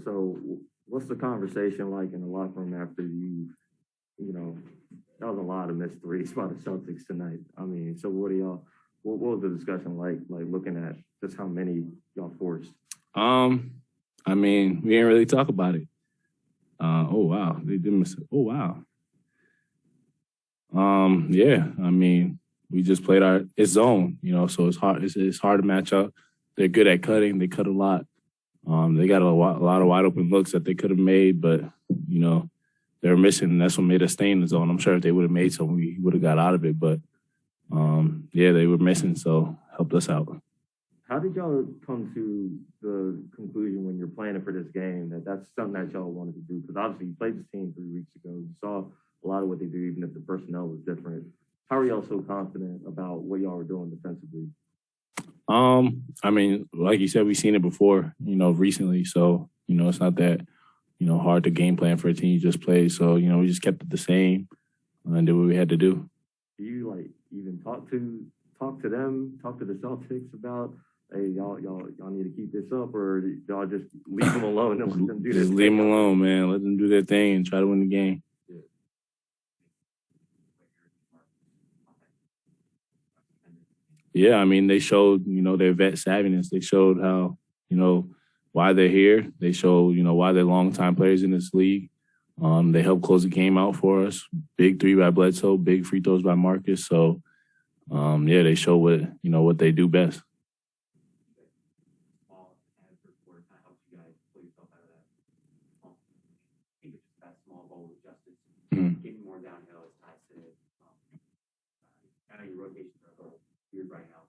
So what's the conversation like in the locker room after that was a lot of missed threes by the Celtics tonight. I mean, so what was the discussion like looking at just how many y'all forced? I mean, we didn't really talk about it. Oh, wow. They did miss it. Oh, wow. Yeah, I mean, we just played it's zone, so it's hard. It's hard to match up. They're good at cutting. They cut a lot. They got a lot of wide open looks that they could have made, but, they were missing, and that's what made us stay in the zone. I'm sure if they would have made some, we would have got out of it, but, yeah, they were missing, so helped us out. How did y'all come to the conclusion when you're planning for this game that that's something that y'all wanted to do? Because obviously you played this team 3 weeks ago. You saw a lot of what they do, even if the personnel was different. How are y'all so confident about what y'all were doing defensively? I mean, like you said, we've seen it before, recently. So, it's not that, hard to game plan for a team you just played. So, we just kept it the same and did what we had to do. Do you even talk to them, talk to the Celtics about, hey, y'all need to keep this up, or y'all just leave them alone and let them do this? Just leave them alone, man. Let them do their thing and try to win the game. Yeah, I mean, they showed, their vet savviness. They showed how, why they're here. They showed, why they're long-time players in this league. They helped close the game out for us. Big 3 by Bledsoe, big free throws by Marcus. So, yeah, they show what they do best. Mm-hmm. Getting more downhill, as Ty said. I know your rotations are weird right now.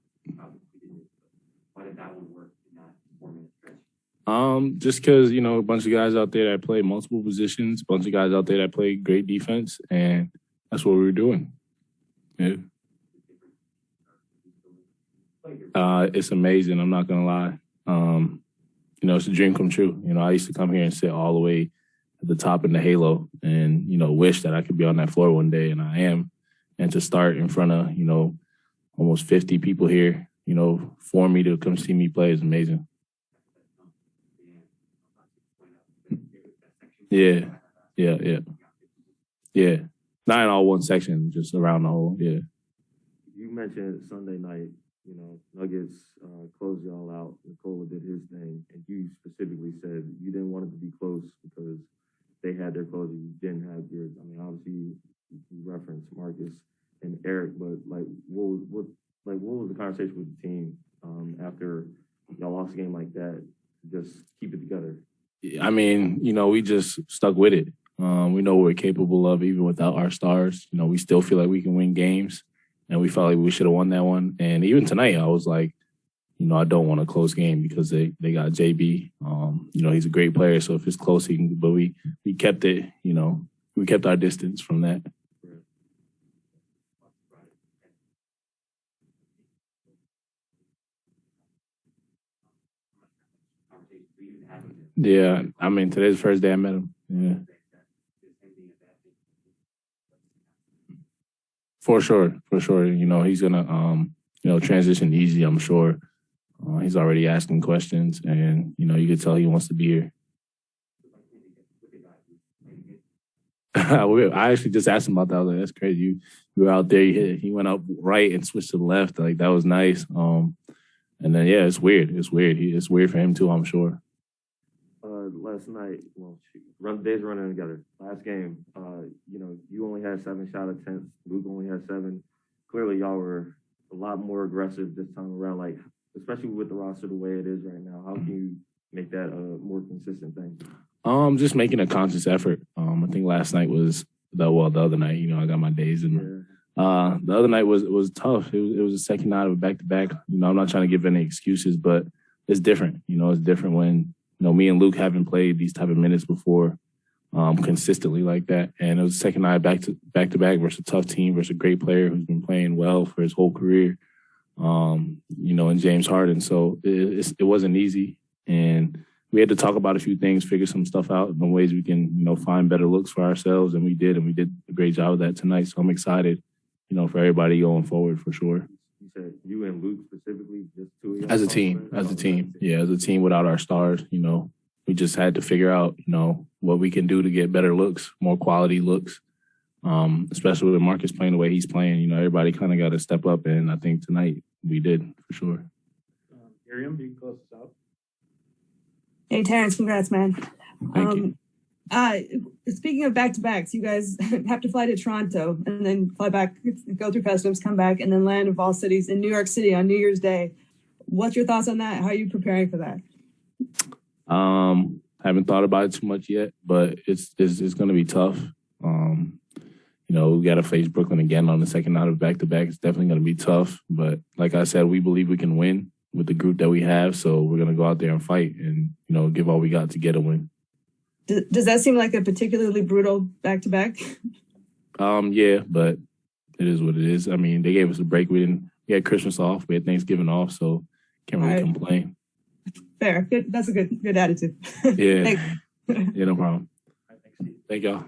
Why did that one work in that 4-minute stretch? Just because, a bunch of guys out there that play multiple positions, a bunch of guys out there that play great defense, and that's what we were doing. Yeah. It's amazing. I'm not going to lie. It's a dream come true. I used to come here and sit all the way at the top in the halo and, wish that I could be on that floor one day, and I am. And to start in front of, almost 50 people here, for me to come see me play is amazing. Yeah. Not in all one section, just around the whole, yeah. You mentioned Sunday night, Nuggets closed y'all out. Nikola did his thing, and you specifically said you didn't want it to be close because they had their closer, you didn't have yours. I mean, obviously, you referenced Marcus and Eric, but what was the conversation with the team after y'all lost a game like that? Just keep it together. I mean, we just stuck with it. We know what we're capable of, even without our stars. We still feel like we can win games, and we felt like we should have won that one. And even tonight, I was like, I don't want a close game because they got JB. He's a great player, so if it's close, he can. But we kept it. We kept our distance from that. Yeah, I mean, today's the first day I met him. Yeah. For sure. He's gonna, transition easy, I'm sure. He's already asking questions, and, you can tell he wants to be here. I actually just asked him about that. I was like, that's crazy. You were out there, he went up right and switched to the left. Like, that was nice. And then, yeah, it's weird. It's weird for him, too, I'm sure. Last night, days running together. Last game, you only had 7 shot attempts. Luke only had 7. Clearly, y'all were a lot more aggressive this time around, like, especially with the roster the way it is right now. How can you make that a more consistent thing? Just making a conscious effort. I think last night was the other night. I got my days, and the other night was tough. It was the second night of a back-to-back. I'm not trying to give any excuses, but it's different. It's different when me and Luke haven't played these type of minutes before consistently like that. And it was the second night back-to-back versus a tough team versus a great player who's been playing well for his whole career, in James Harden. So it wasn't easy. And we had to talk about a few things, figure some stuff out, in ways we can, find better looks for ourselves. And we did a great job of that tonight. So I'm excited, for everybody going forward for sure. You said you and Luke specifically, just two of you? As a team. Yeah, as a team without our stars, we just had to figure out, what we can do to get better looks, more quality looks. Especially with Marcus playing the way he's playing, everybody kind of got to step up, and I think tonight we did for sure. Miriam, you can close this out. Hey, Terance, congrats, man. Thank you. Speaking of back-to-backs, you guys have to fly to Toronto and then fly back, go through customs, come back, and then land of all cities in New York City on New Year's Day. What's your thoughts on that? How are you preparing for that? Haven't thought about it too much yet, but it's going to be tough. We got to face Brooklyn again on the second night of back-to-back. It's definitely going to be tough, but like I said, we believe we can win with the group that we have, so we're going to go out there and fight and, give all we got to get a win. Does that seem like a particularly brutal back-to-back? Yeah, but it is what it is. I mean, they gave us a break. We had Christmas off. We had Thanksgiving off, so can't really complain. Fair. Good. That's a good attitude. Yeah. Yeah, no problem. Thank y'all.